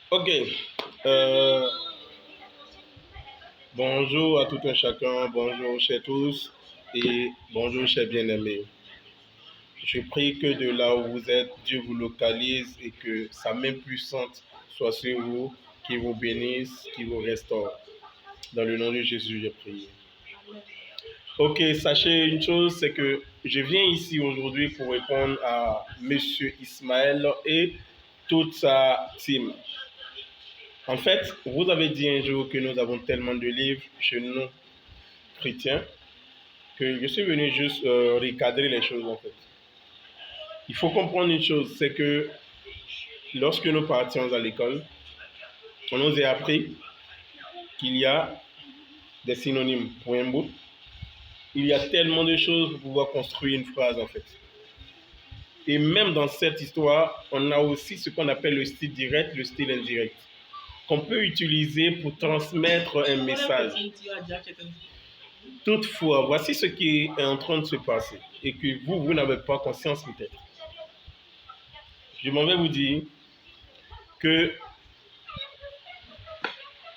Ok. Euh, Bonjour à tout un chacun, bonjour chers tous et bonjour chers bien-aimés. Je prie que de là où vous êtes, Dieu vous localise et que sa main puissante soit sur vous, qui vous bénisse, qui vous restaure. Dans le nom de Jésus, je prie. Ok, sachez une chose, c'est que je viens ici aujourd'hui pour répondre à Monsieur Ismaël et toute sa team. En fait, vous avez dit un jour que nous avons tellement de livres chez nous, chrétiens, que je suis venu juste recadrer les choses en fait. Il faut comprendre une chose, c'est que lorsque nous partions à l'école, on nous a appris qu'il y a des synonymes pour un bout. Il y a tellement de choses pour pouvoir construire une phrase en fait. Et même dans cette histoire, on a aussi ce qu'on appelle le style direct, le style indirect, qu'on peut utiliser pour transmettre un message. Toutefois, voici ce qui est en train de se passer et que vous n'avez pas conscience peut-être. Je m'en vais vous dire que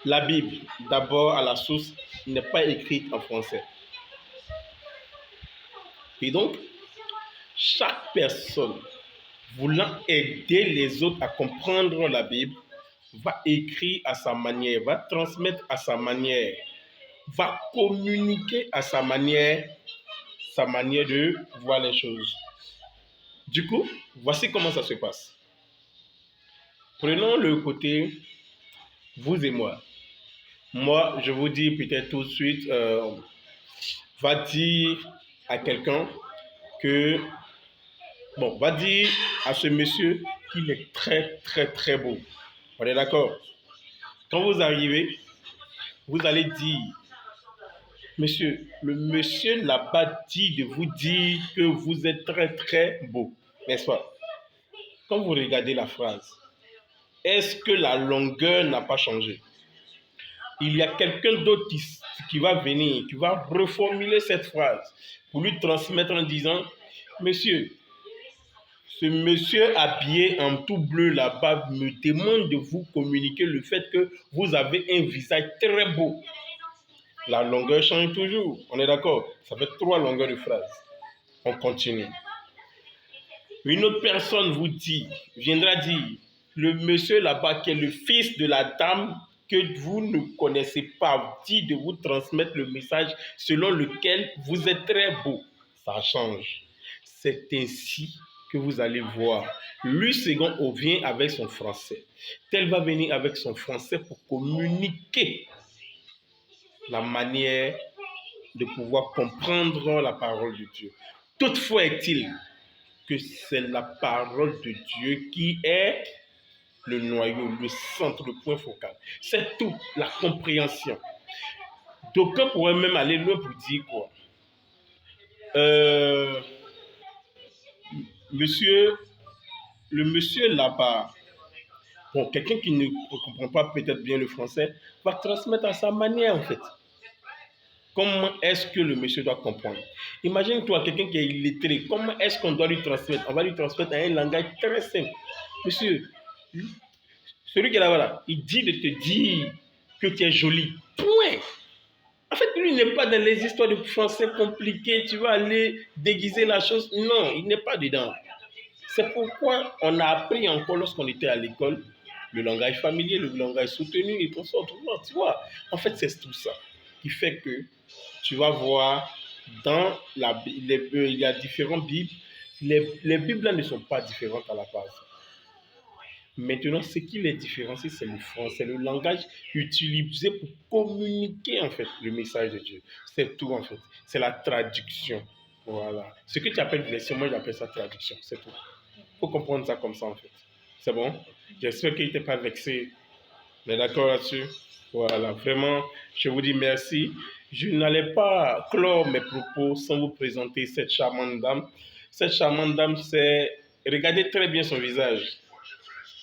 la Bible, d'abord à la source, n'est pas écrite en français. Et donc, chaque personne voulant aider les autres à comprendre la Bible va écrire à sa manière, va transmettre à sa manière, va communiquer à sa manière de voir les choses. Du coup, voici comment ça se passe. Prenons le côté vous et moi. Moi, je vous dis peut-être tout de suite, va dire à quelqu'un que, bon, va dire à ce monsieur qu'il est très, très, très beau. On est d'accord? Quand vous arrivez, vous allez dire, monsieur, le monsieur là-bas dit de vous dire que vous êtes très, très beau. N'est-ce pas? Quand vous regardez la phrase, est-ce que la longueur n'a pas changé? Il y a quelqu'un d'autre qui va venir, qui va reformuler cette phrase pour lui transmettre en disant, monsieur, ce monsieur habillé en tout bleu là-bas me demande de vous communiquer le fait que vous avez un visage très beau. La longueur change toujours, on est d'accord? Ça fait 3 longueurs de phrase. On continue. Une autre personne viendra dire, le monsieur là-bas qui est le fils de la dame que vous ne connaissez pas, dit de vous transmettre le message selon lequel vous êtes très beau. Ça change. C'est ainsi que vous allez voir. Lui second vient avec son français. Tel va venir avec son français pour communiquer la manière de pouvoir comprendre la parole de Dieu. Toutefois est-il que c'est la parole de Dieu qui est le noyau, le centre, le point focal. C'est tout, la compréhension. D'aucuns pourraient même aller loin pour dire quoi. Euh, monsieur, le monsieur là-bas, bon, quelqu'un qui ne comprend pas peut-être bien le français, va transmettre à sa manière en fait. Comment est-ce que le monsieur doit comprendre? Imagine-toi quelqu'un qui est illettré. Comment est-ce qu'on doit lui transmettre? On va lui transmettre à un langage très simple. Monsieur, celui qui est là-bas, il dit de te dire que tu es joli. Point. En fait, lui, il n'est pas dans les histoires de français compliquées. Tu vas aller déguiser la chose. Non, il n'est pas dedans. C'est pourquoi on a appris encore lorsqu'on était à l'école le langage familier, le langage soutenu et tout ça. Tu vois, en fait, c'est tout ça qui fait que tu vas voir dans il y a différentes Bibles. Les Bibles là ne sont pas différentes à la base. Maintenant, ce qui les différencie, c'est le français, le langage utilisé pour communiquer en fait le message de Dieu. C'est tout en fait. C'est la traduction. Voilà. Ce que tu appelles version, moi j'appelle ça traduction. C'est tout. Il faut comprendre ça comme ça en fait. C'est bon? J'espère qu'il n'était pas vexé. On est d'accord là-dessus? Voilà. Vraiment, je vous dis merci. Je n'allais pas clore mes propos sans vous présenter cette charmante dame. Cette charmante dame, c'est... Regardez très bien son visage.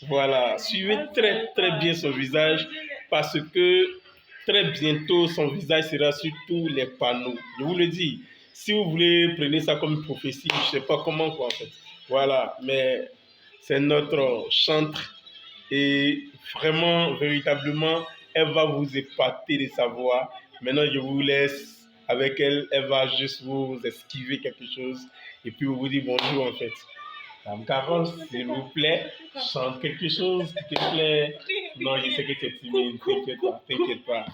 Voilà, suivez très très bien son visage parce que très bientôt son visage sera sur tous les panneaux. Je vous le dis, si vous voulez, prenez ça comme une prophétie, je ne sais pas comment quoi en fait. Voilà, mais c'est notre chantre et Vraiment, véritablement, elle va vous épater de sa voix. Maintenant, je vous laisse avec elle. Elle va juste vous esquiver quelque chose et puis vous dire bonjour en fait. Dame Carole, s'il vous plaît, chante quelque chose qui te plaît. Non, je sais que tu es timide, t'inquiète pas, t'inquiète pas.